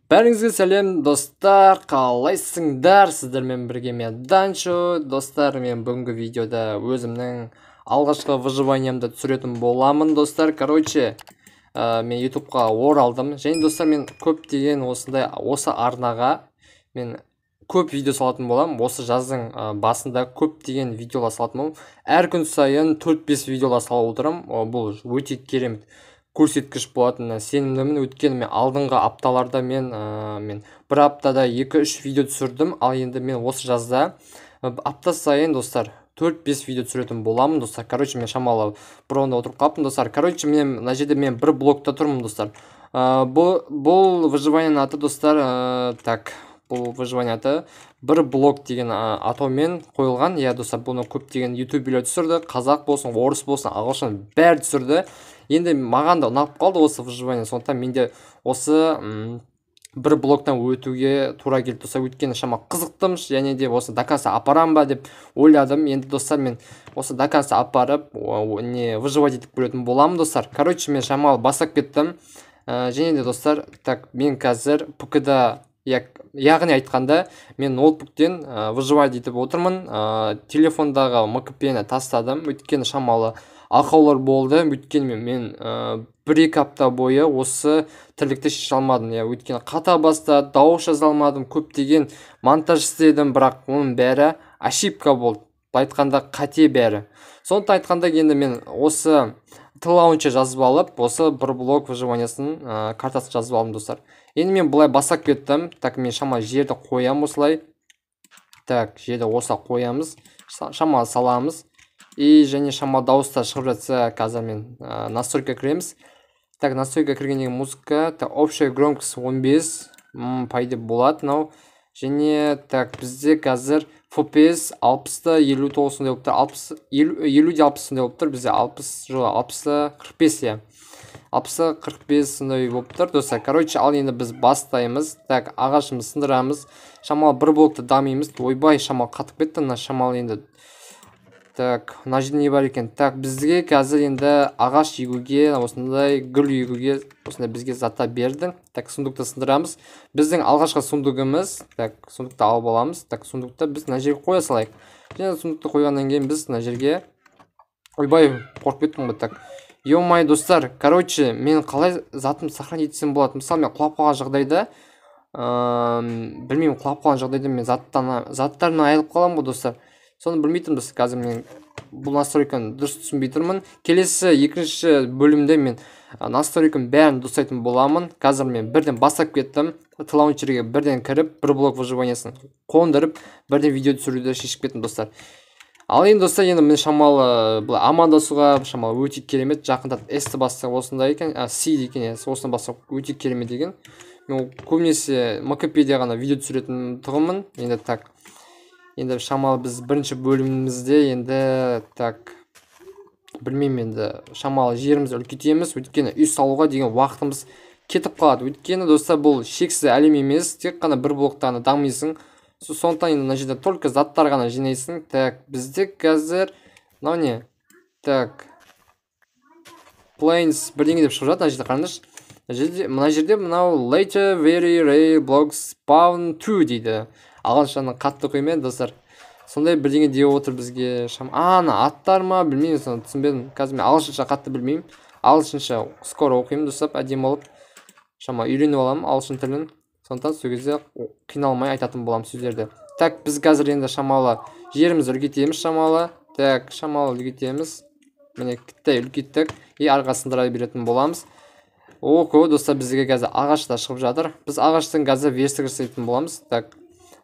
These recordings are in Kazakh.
Бәріңізге сәлем достар, қалайсыңдар? Сіздермен бірге мен Данчо. Достар, мен бүгінгі видеода өзімнің алғашқы выживаниямды түсіретін боламын достар. Мен ютубқа оралдым. Және достар, мен көптеген осы арнаға мен көп видео салатын боламын. Осы жаздың басында көптеген видеолар салатын боламын. Әр күн сайын 4-5 видеолар салып отырамын. Бұл өте керемет көрсеткіш болатынына сенімдімін. Өйткені мен алдыңғы апталарда мен бір аптада 2-3 видео түсірдім, ал енді мен осы жазда апта сайын достар 4-5 видео түсіретін боламын достар. Мен шамалы бұрында отырып қалыппын достар. Мына жерде мен бір блокта тұрмын достар. Бұл выживаниянын аты достар, бұл выживание аты бір блок деген атаумен қойылған. Иә достар, бұны көптеген ютуберлер түсірді, қазақ болсын, орыс болсын, ағылшын бәрі түсірді. Енді маған да ұнап қалды осы выживание, сондықтан менде осы бір блоктан өтуге тура келді достар. Өйткені шама қызықтым, және де осы доканса апарам ба деп ойладым. Енді достар, мен осы доканса апарып выживать етіп көретін боламын достар. Мен шамалы бастап кеттім. Және де достар, мен қазір ПК-да, яғни айтқанда, мен ноутбуктен выживать етіп отырмын. Телефондағы МКП-ні тастадым, өйткені шамалы ақаулар болды. Өйткені мен 1-2 апта бойы осы тірлікті шеше алмадым. Өйткені қата бастады, дауыс жаза алмадым, көптеген монтаж істедім, бірақ оның бәрі ошибка болды. Айтқанда қате бәрі. Сондықтан айтқанда енді мен осы лаунчер жазып алып, осы бір блок выживаниясының картасын жазып алдым достар. Енді мен бұлай бастап кеттім. Мен шамалы жерді қоямын осылай. Жерді осылай қоямыз, шамалы саламыз. Және шамалы дауыстар шығып жатса, қазір мен настройка кіреміз. Настройка кіргеннегі музыка, общая громкость 15 пайда болады. Және бізде қазір FPS 60-та 59-сындай болып тұр, 50-де 60-сындай болып тұр, бізде 60-та 45, 60-та 45-сындай болып тұр достар. Ал енді біз бастаймыз. Ағашымыз сындырамыз, шамалы бір блокты дамимыз. Ойбай, шамалы қатып кетті, шамалы енді. Мына жерде не бар екен? Бізге қазір енді ағаш егуге, осындай гүл егуге, осындай бізге заттар берді. Сундукты сындырамыз. Біздің алғашқы сундугымыз, сундукты алып аламыз. Сундукты біз мына жерге қоя салайық. Және сундукты қойғаннан кейін біз мына жерге, ойбай, қорқып кеттім ғой. Ё-май достар, мен қалай затымды сохранить етсем болады? Мысалы, мен құлап қалған жағдайда, білмеймін, құлап қалған жағдайда мен заттарымнан айырылып қаламын ғой достар. Соны білмейтінбіз. Қазір мен бұл настройканы дұрыс түсінбей тұрмын. Келесі екінші бөлімде мен настройканы бәрін дұрыстайтын боламын. Қазір мен бірден бастап кеттім. Лаунчерге бірден кіріп, бір блок выживаниясын қондырып, бірден видео түсіруді шешіп кеттім достар. Ал енді достар, енді мен шамалы амандасуға шамалы өте керемет. Жақында S-ті бастық осындай екен, C екен, осыны бастық өте керемет деген. Мен көбінесе МКП-де ғана видео түсіретін тұғымын. Енді шамалы біз бірінші бөлімімізде енді білмеймін, енді шамалы жерімізді үлкейтеміз. Өйткені үй салуға деген уақытымыз кетіп қалады. Өйткені достар, бұл шексіз әлем емес, тек қана бір блоктаны дамисың. Сондықтан енді мына жерде только заттар ғана жинайсың. Бізде қазір мынау не? Planes бірдеңе деп шығып жатыр. Мына жерде қараңдаршы. Мына жерде мынау later very rare blocks spawn 2 дейді. Ағылшынша қатты оқимын достар. Сондай бірдеңе деп отыр бізге. Аттар ма, білмеймін, соны түсінбедім. Қазір мен ағылшынша қатты білмеймін. Ағылшынша скоро оқимын достар, әдемі болып. Үйреніп аламын ағылшын тілін. Сондықтан сол кезде қиналмай айтатын боламын сөздерді. Біз қазір енді шамалы жерімізді үлкейтеміз, шамалы үлкейтеміз. Міне кіттай үлкейттік. Арға сындыра беретін боламыз. Достар, бізге қазір ағашта шығып жатыр. Біз ағаштың қазір верстік жасайтын боламыз.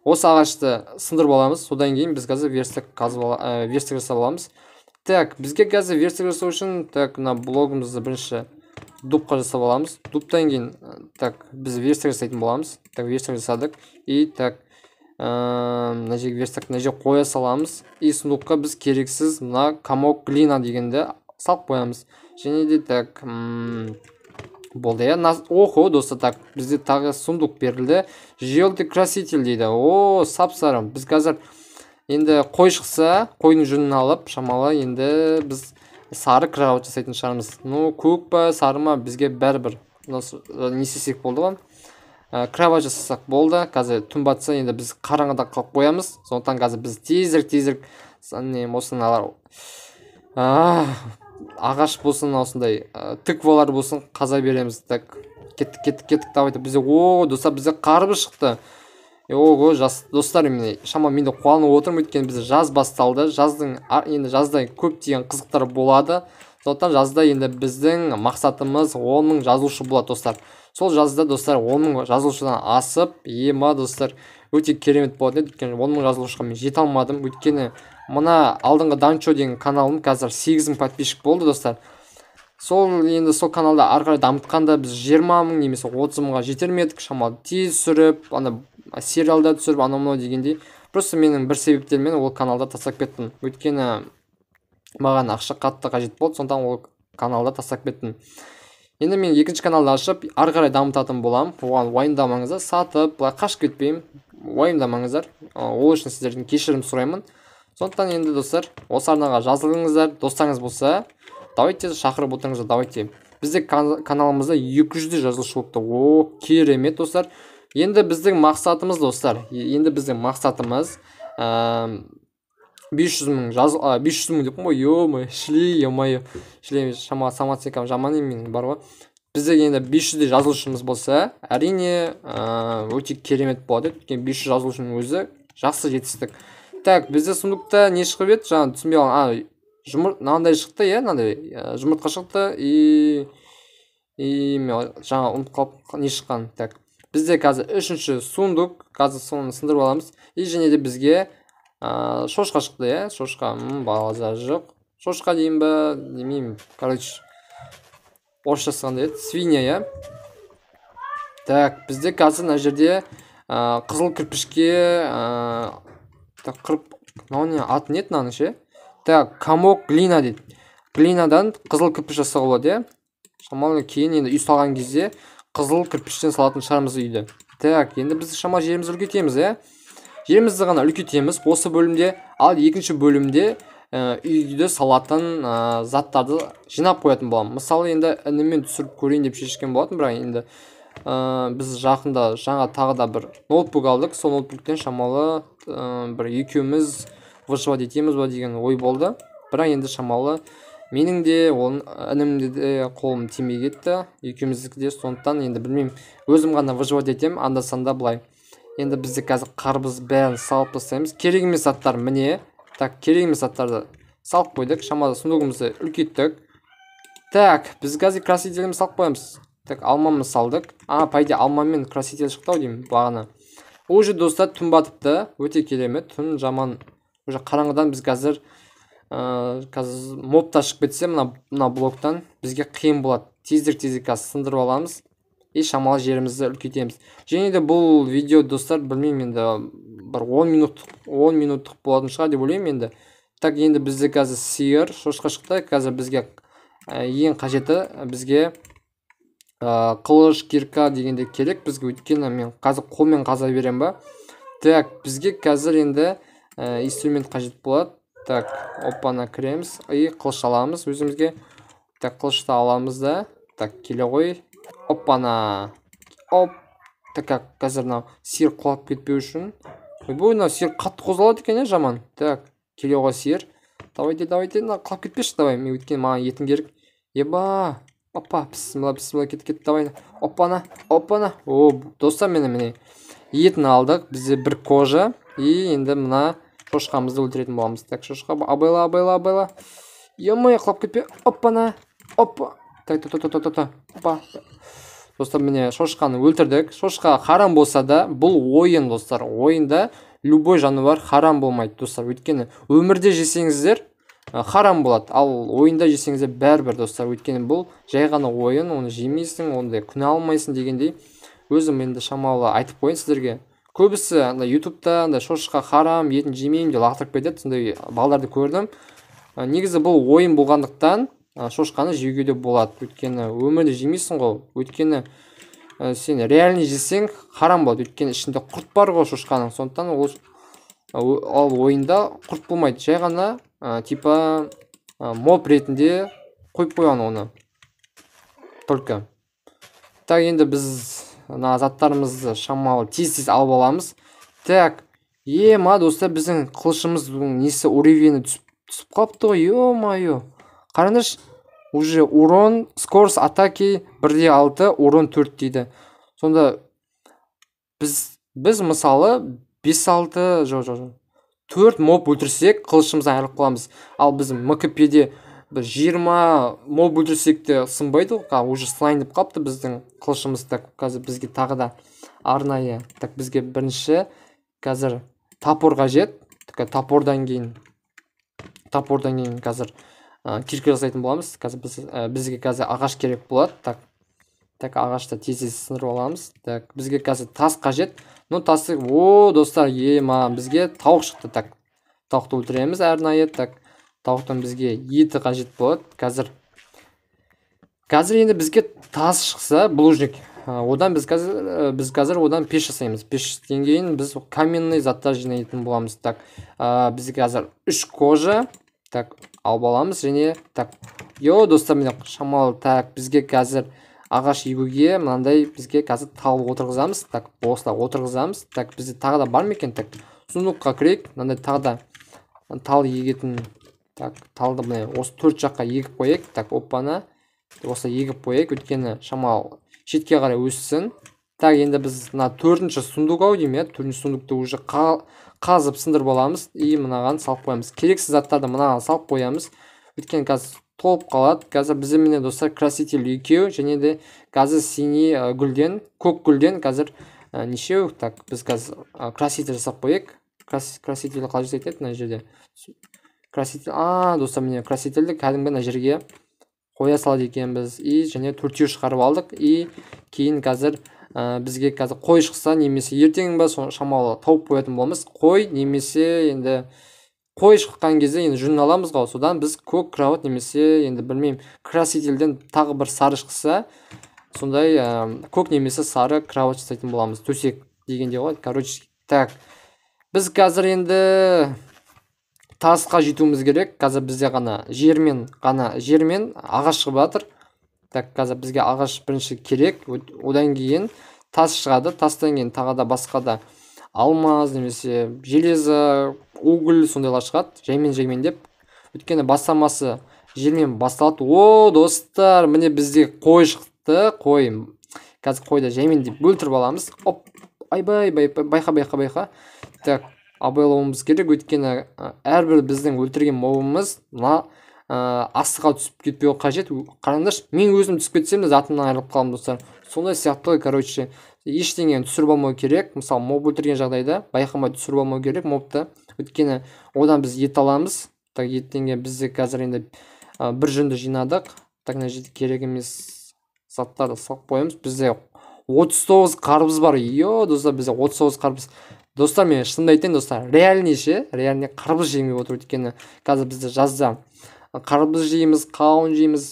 Осы ағашты сындырып аламыз. Содан кейін біз қазір верстік жасап аламыз. Бізге қазір верстік жасау үшін мына блогымызды бірінші дубқа жасап аламыз. Дубтан кейін біз верстік жасайтын боламыз. Верстік жасадық. Мына жерге верстік қоя саламыз. Сундукқа біз керексіз мына комок глина дегенді салып қоямыз. Және де болды. Достар, бізде тағы сундук берілді. Желтый краситель дейді. Сап-сары. Біз қазір енді қой шықса, қойдың жүнін алып, шамалы енді біз сары крабат жасайтын шығармыз. Көк па, сары ма, бізге бәрібір. Не істесек болды ғой. кровать жасасақ болды. Қазір түн батса енді біз қараңғыда қалып қоямыз. Сондықтан қазір біз тезірек осыны ағаш болсын, осындай тыквалар болсын қаза береміз. Так, кеттік, давайте. Бізде достар, бізде қарбыз шықты. Ого, достар, шама менде қуанып отырмын, өйткені бізде жаз басталды. Енді жазда көптеген қызықтар болады. Сондықтан жазда енді біздің мақсатымыз 10 000 жазылушы болады, достар. Сол жазда, достар, 10 000 жазылушыдан асып, достар, өте керемет болады. Өйткені 10 000 жазылушыға мен жете алмадым. Өйткені мына алдыңғы Данчо деген каналым қазір 8 000 подписчик болды, достар. Енді сол каналда ары қарай дамытқанда біз 20 000 немесе 30 000-ға жетер ме едік. Шамалы тез түсіріп, сериалда түсіріп, анау дегендей. Просто менің бір себептермен ол каналда тастап кеттім. Өйткені маған ақша қатты қажет болды, сондықтан ол каналда тастап кеттім. Енді мен екінші каналды ашып, ары қарай дамытатын боламын. Оған уайымдамаңыздар, сатып, былай қашып кетпеймін. Уайымдамаңыздар. Ол үшін сіздерден кешірім сұраймын. Сондықтан енді, достар, осы арнаға жазылыңыздар. Достарыңыз болса, давайте шақырып отырыңыздар, давайте. Бізде каналымызда 200 жазылушы болыпты. Керемет, достар. Енді біздің мақсатымыз, достар, 500 000 деп қой, шлей, шама самоценкам жаман емен бар ғой. Бізде енді 500 жазылушымыз болса, әрине өте керемет болады. Өйткені 500 жазылушының өзі жақсы жетістік. Так, бізде сундукта не шығып еді? Жаңа түсінбей қалған. Мынандай шықты, мынандай жұмыртқа шықты мен жаңа ұмытып қалып не шыққан. Так, бізде қазір 3-ші сундук, қазір соны сындырып аламыз. Және де бізге шошқа шықты, шошқа, бағаза жоқ. Шошқа дейін ба, демеймін. Короче, орысша сығанда свинья, Так, бізде қазір мына жерде қызыл кірпішке аты не еді мынаның ше? Так, комок глина дейді. Глинадан қызыл кірпіш жасауға болады, Шамалы кейін енді үй салған кезде қызыл кірпіштен салатын шығармыз үйді. Так, енді біз шамалы жерімізді үлкейтеміз, Жерімізді ғана үлкейтеміз осы бөлімде, ал екінші бөлімде үйді салатын заттарды жинап қоятын боламын. Мысалы, енді інімен түсіріп көрейін деп шешкен болатын, бірақ енді біз жақында жаңа тағы да бір ноутбук алдық. Сол ноутбуктен шамалы бір екеуміз выживать етеміз ба деген ой болды. Бірақ енді шамалы менің де, інімде де қолым тимей кетті. Екеуміздікі де, сондықтан енді білмеймін, өзім ғана выживать етем, анда-санда былай. Енді бізде қазір қарбыз бәрін салып тастаймыз. Керек емес заттар міне. Так, керек емес заттарды салып қойдық. Шамалы сундугымызды үлкейттік. Так, біз қазір красителімізді салып қоямыз. Так, алмамыз салдық. По идее, алмамен краситель шықты деймін бағана. Уже, достар, түн батыпты. Өте керемет. Түн жаман. Уже қараңғыдан біз қазір моб ташып кетсе, мына блоктан бізге қиын болады. Тезірек қазір сындырып аламыз. Шамалы жерімізді үлкейтеміз. Және де бұл видео, достар, білмеймін, енді бір 10 минуттық болатын шығар деп ойлаймын енді. Так, енді бізде қазір сиыр, шошқа шықты. Қазір бізге ең қажеті бізге қылыш, кирка дегенде керек бізге. Өйткені мен қазір қолмен қаза берем ба. Так, бізге қазір енді инструмент қажет болады. Так, оппана кіреміз. Қылыш аламыз өзімізге. Так, қылышты аламыз да. Так, келе ғой. Оппана. Так, қазір сиыр құлап кетпеу үшін. Ойбой, сиыр қатты қозғалады екен, жаман. Так, келе ғой сиыр. Давайте, құлап кетпеші, давай. Мен өткен маған етім керек. Еба. Опа, бісмілла, кет, давай. Оппана. Достар, міне. Етін алдық. Бізде бір кожа. Енді мына шошқамызды өлтіретін боламыз. Так, шошқа, абайла. Емай, құлап кетпе. Оппана. Так. Опа. Достар, міне шошқаны өлтірдік. Шошқа харам болса да, бұл ойын, достар. Ойында любой жануар харам болмайды, достар. Өйткені өмірде жесеңіздер харам болады. Ал ойында жесеңіздер бәрібір, достар. Өйткені бұл жай ғана ойын, оны жемейсің, ондай күнә алмайсың дегендей. Өзім енді шамалы айтып қойын сіздерге. Көбісі ютубта шошқа харам, етін жемеймін деп лақтырып кетеді. Сондай балдарды көрдім. Негізі бұл ойын болғандықтан шошқаны жеуге де болады. Өйткені өмірде жемейсің ғой. Өйткені сен реально жесең харам болады. Өйткені ішінде құрт бар ғой шошқаның. Сондықтан ол ойында құрт болмайды. Жай ғана типа моб ретінде қойып қойған оны. Только. Так, енді біз мына заттарымызды шамалы тез алып аламыз. Так, ма достар, біздің қылышымыздың несі уровені түсіп қалыпты ғой. Ё-моё. Қараңдаршы, уже урон, скорость атаки 1.6, урон 4 дейді. Сонда біз мысалы 5-6 жоқ 4 моб өлтірсек қылышымыздан айырылып қаламыз. Ал біз МКП-де 20 моб өлтірсек те сынбайды ғой. Уже слайнып қалыпты біздің қылышымыз. Так, қазір бізге тағы да арнайы. Так, бізге бірінші қазір топор қажет. Топордан кейін қазір кирка жасайтын боламыз. Қазір бізге қазір ағаш керек болады. Так, ағашты тез сындырып аламыз. Так, бізге қазір тас қажет. Ну, тасы, достар, бізге тауық шықты. Так, тауықты өлтіреміз арнайы. Так, тауықтан бізге еті қажет болады. Қазір енді бізге тас шықса, булыжник. Одан біз қазір одан пеш жасаймыз. Пештен кейін біз каменный заттар жинайтын боламыз. Так, бізге қазір 3 кожа. Так, алып аламыз және так. Достар, міне шамалы. Так, бізге қазір ағаш егуге мынандай бізге қазір тал отырғызамыз. Так, осылай отырғызамыз. Так, бізде тағы да бар ма екен? Так, сундукқа кірейік. Мынандай тағы да тал егетін. Так, талды міне осы 4 жаққа егіп қояйық. Так, оппана. Осылай егіп қояйық. Өйткені шамалы шетке қарай өссін. Так, енді біз мына 4-ші сундук ау деймін. 4-ші сундукты уже қазып сындырып аламыз и мынаған салып қоямыз. Керексіз заттарды мынаған салып қоямыз. Өйткені қазір толып қалады. Қазір бізде міне достар краситель екеу және де қазір синий гүлден, көк гүлден қазір нешеу. Так, біз қазір краситель жасап қояйық. Краситель қалай жасайды мына жерде? Краситель, достар, міне красительді кәдімгі мына жерге қоя салады екенбіз и және 4-еу шығарып алдық. И кейін қазір бізге қазір қой шықса немесе ертең ба шамалы тауып қоятын боламыз. Қой немесе енді қой шыққан кезде енді жүнін аламыз ғой. Содан біз көк кровать немесе енді білмеймін красительден тағы бір сары шықса, сондай көк немесе сары кровать жасайтын боламыз. Төсек дегенде ғой. Короче, так. Біз қазір енді тасқа жетуіміз керек. Қазір бізде ғана жермен ағаш шығып жатыр. Так, қазір бізге ағаш бірінші керек. Одан кейін тас шығады. Тастан кейін тағы да басқа да алмаз немесе железо, уголь сондайлар шығады. Жаймен деп. Өйткені бастамасы жермен басталады. Достар, міне бізде қой шықты. Қой. Қазір қойды жаймен деп бөлтіріп аламыз. Оп, байқа. Так, абайлауымыз керек. Өйткені әрбір біздің өлтірген мобымыз астыға түсіп кетпеу қажет. Қараңдаршы, мен өзім түсіп кетсем де затымнан айырылып қаламын достар. Сондай сияқты ғой, короче, ештеңені түсіріп алмау керек. Мысалы, моб өлтірген жағдайда байқамай түсіріп алмау керек мобты. Өйткені одан біз ет аламыз. Так, еттен кейін бізде қазір енді бір жүнді жинадық. Так, мына жерде керек емес заттарды салып қоямыз. Бізде 39 қарбыз бар. Достар, бізде 39 қарбыз. Достар, мен шынымды айтайын достар, реальный қарбыз жемей отыр. Өйткені қазір бізде жазда қарбыз жейміз, қауын жейміз,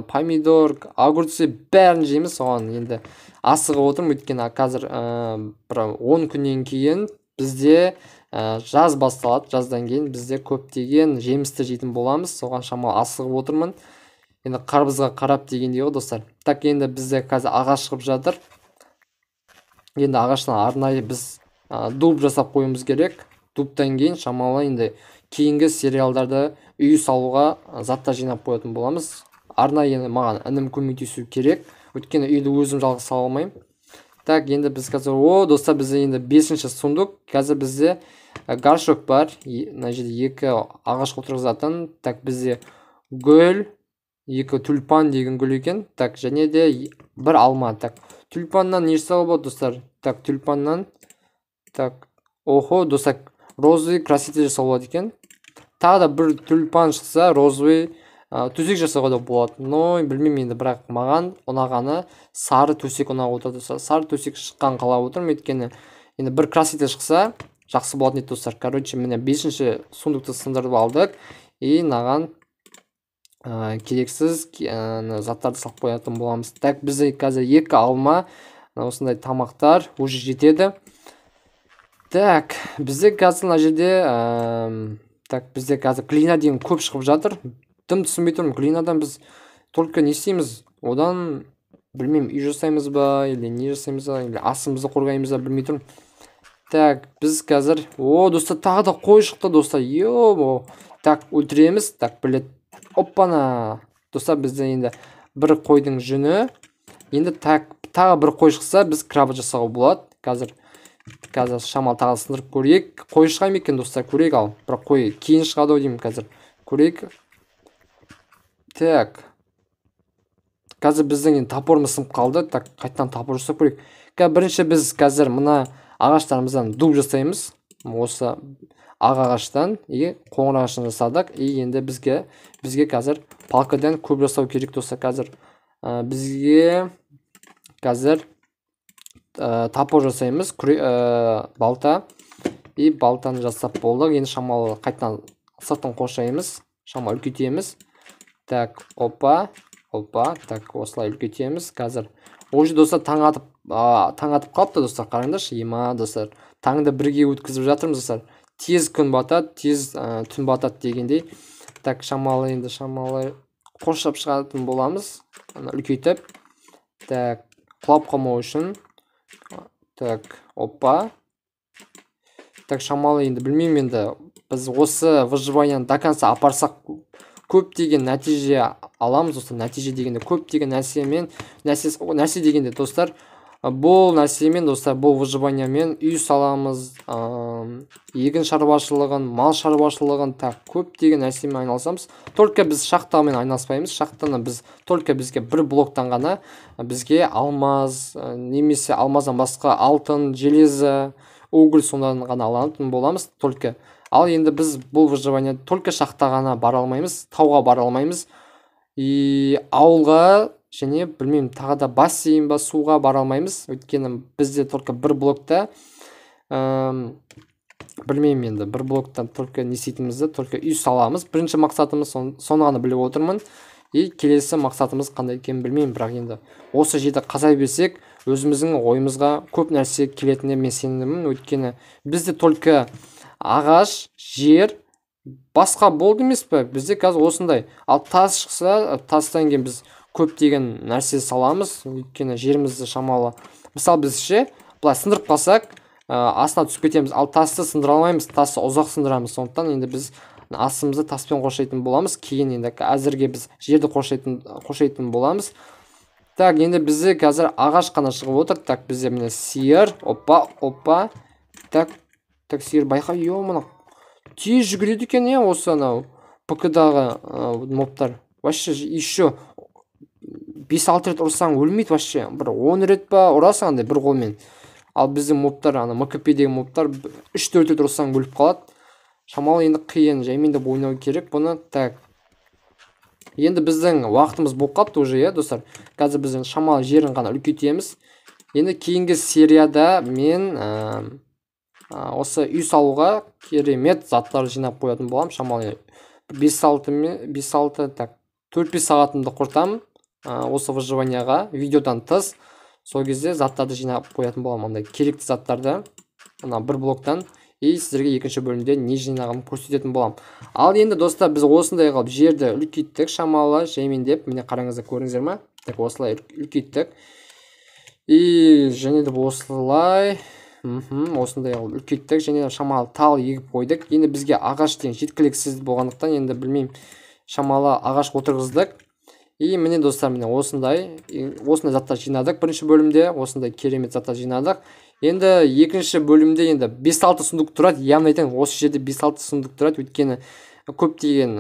помидор, огурцы бәрін жейміз. Соған енді асығып отырмын. Өйткені қазір бір 10 күннен кейін бізде жаз басталады. Жаздан кейін бізде көптеген жемісті жейтін боламыз. Соған шамалы асығып отырмын. Енді қарбызға қарап дегендей ғой достар. Так, енді бізде қазір ағаш шығып жатыр. Енді ағаштан арнайы біз дуб жасап қоюымыз керек. Дубтан кейін шамалы енді кейінгі сериалдарды үй салуға заттар жинап қоятын боламыз. Арнайы маған інім көмектесу керек. Өйткені үйді өзім жалғыз сала алмаймын. Так, енді біз қазір достар, бізде енді 5-ші сундук. Қазір бізде горшок бар. Мына жерде 2 ағаш отырғызатын. Так, бізде гүл, 2 тюльпан деген гүл екен. Так, және де 1 алма. Так, тюльпаннан не жасауға болады достар? Так, тюльпаннан так, достар, розовый краситель жасауға болады екен. Тағы да 1 тюльпан шықса, розовый төсек жасауға да болады. Но білмеймін енді, бірақ маған ұнағаны сары төсек ұнап отырды. Сары төсек шыққан қалап отырмын. Өйткені енді 1 краситель шықса, жақсы болатын еді достар. Короче, міне 5-ші сундукты сындырып алдық. И маған керексіз заттарды салып қоятын боламыз. Так, бізде қазір 2 алма, осындай тамақтар уже жетеді. Так, бізде қазір мына жерде так, бізде қазір глина деген көп шығып жатыр. Дым түсінбей тұрмын. Глинадан біз только не істейміз? Одан білмеймін, үй жасаймыз ба, или не жасаймыз ба, или асымызды қорғаймыз ба, білмей тұрмын. Так, біз қазір, достар, тағы да қой шықты, достар. Так, өлтіреміз. Так, білет. Оппана. Достар, бізде енді бір қойдың жүні. Енді тағы бір қой шықса, біз крабы жасауға болады. Қазір шамал тағы сындырып көрейік. Қой шыға ма екен, достар, көрейік. Ал бірақ қой кейін шығады деймін қазір. Көрейік. Так. Қазір біздің енді топорымыз сынып қалды. Так, қайтадан топор жасап көрейік. Бірінші біз қазір мына ағаштарымыздан дуб жасаймыз. Осы ақ ағаштан қоңыр ағаштан жасадық. Енді бізге қазір палкадан көп жасау керек, достар. Қазір бізге қазір топор жасаймыз. Балта. Балтаны жасап болдық. Енді шамалы қайтадан сыртын қошаймыз. Шамалы үлкейтеміз. Так, опа. Так, осылай үлкейтеміз. Қазір уже, достар, таң атып қалыпты, достар. Қараңдаршы, достар. Таңды бірге өткізіп жатырмыз, достар. Тез күн батады, тез түн батады дегендей. Так, шамалы қоршап шығатын боламыз. Үлкейтіп. Так, құлап қалмау үшін. Так, опа. Так, шамалы енді білмеймін, енді біз осы выживанияны до конца апарсақ көптеген нәтиже аламыз, достар. Нәтиже дегенде көптеген нәрсе дегенде, достар, бұл нәрсемен, достар, бұл выживаниямен үй саламыз, егін шаруашылығын, мал шаруашылығын, так, көптеген нәрсемен айналысамыз. Только біз шахтамен айналыспаймыз. Шахтаны бізге бір блоктан ғана бізге алмаз, немесе алмаздан басқа алтын, железо, уголь сондан ғана алатын боламыз. Только ал енді біз бұл выживания только шахта ғана бара алмаймыз, тауға бара алмаймыз. Ауылға және білмеймін, тағы да бассейн ба, суға бара алмаймыз. Өйткені бізде только бір блокта, білмеймін енді, бір блоктан только не істейтінімізді, только үй саламыз. Бірінші мақсатымыз соны ғана біліп отырмын. Келесі мақсатымыз қандай екенін білмеймін, бірақ енді осы жерде қазай берсек, өзіміздің ойымызға көп нәрсе келетініне мен сенімдімін. Өйткені бізде только ағаш, жер, басқа болды емес пе? Бізде қазір осындай. Ал тас шықса, тастан кейін біз көптеген нәрсе саламыз. Өйткені жерімізді шамалы. Мысалы біз былай сындырып қалсақ, астына түсіп кетеміз. Ал тасты сындыра алмаймыз, тасты ұзақ сындырамыз. Сондықтан енді біз астымызды таспен қоршайтын боламыз. Кейін енді әзірге біз жерді қоршайтын боламыз. Так, енді бізде қазір ағаш қана шығып отыр. Так, бізде міне сиыр. Опа. Так, сиыр байқа, мына тез жүгіреді екен, осы анау ПК-дағы мобтар. Вообще еще 5-6 рет ұрсаң өлмейді, вообще. Бір 10 рет па ұрасың андай бір қолмен. Ал біздің мобтар, МКП-дегі мобтар 3-4 рет ұрсаң өліп қалады. Шамалы енді қиын, жаймен де ойнау керек бұны. Так. Енді біздің уақытымыз болып қалыпты уже, достар. Қазір біздің шамалы жерін ғана үлкейтеміз. Енді кейінгі серияда мен осы үй салуға керемет заттар жинап қоятын болам. Шамалы 5-6, так, 4-5 сағатымды құртам осы выживанияға, видеодан тыс. Сол кезде заттарды жинап қоятын болам, андай керекті заттарды бір блоктан. Сіздерге екінші бөлімде не жинағым көрсететін болам. Ал енді, достар, біз осындай қылып жерді үлкейттік, шамалы жаймендеп. Міне қараңыздар, көрдіңіздер ме? Так, осылай үлкейттік. Және де осылай осындай үлкейттік, және шамалы тал егіп қойдық. Енді бізге ағаш деген жеткіліксіз болғандықтан, енді білмеймін, шамалы ағаш отырғыздық. Міне, достар, міне осындай заттар жинадық. Бірінші бөлімде осындай керемет заттар жинадық. Енді екінші бөлімде енді 5-6 сундук тұрады. Яғни айтайын, осы жерде 5-6 сундук тұрады. Өйткені көптеген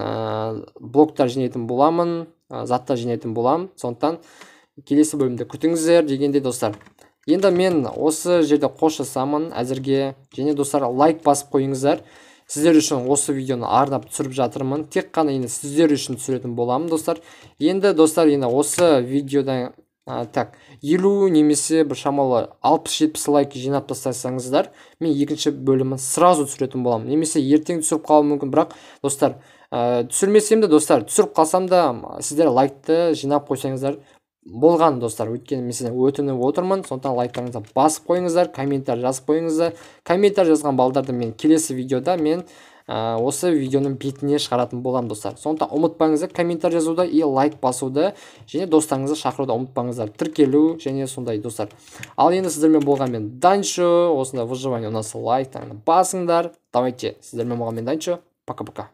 блоктар жинайтын боламын, заттар жинайтын болам. Сондықтан келесі бөлімде күтіңіздер дегенде, достар. Енді мен осы жерде қоштасамын әзірге. Және, достар, лайк басып қойыңыздар. Сіздер үшін осы видеоны арнап түсіріп жатырмын. Тек қана енді сіздер үшін түсіретін боламын, достар. Енді, достар, енді осы видеодан 50 немесе бір шамалы 60-70 лайк жинап тастасаңыздар, мен екінші бөлімін сразу түсіретін боламын. Немесе ертең түсіріп қалуым мүмкін, бірақ, достар, түсірмесем де, достар, түсіріп қалсам да сіздер лайкты жинап қойсаңыздар болған, достар. Өйткені мен сізден өтініп отырмын. Сондықтан лайктарыңызды басып қойыңыздар, комментар жазып қойыңыздар. Комментар жазған балдарды мен келесі видеода мен осы видеоның бетіне шығаратын боламын достар. Сондықтан ұмытпаңыздар комментарий жазуды и лайк басуды, және достарыңызды шақыруды ұмытпаңыздар. Тіркелу және сондай достар. Ал енді сіздермен болған мен Данчо. Осындай выживание ұнаса лайктарыңды басыңдар. Давайте, сіздермен болған мен Данчо. Пока-пока.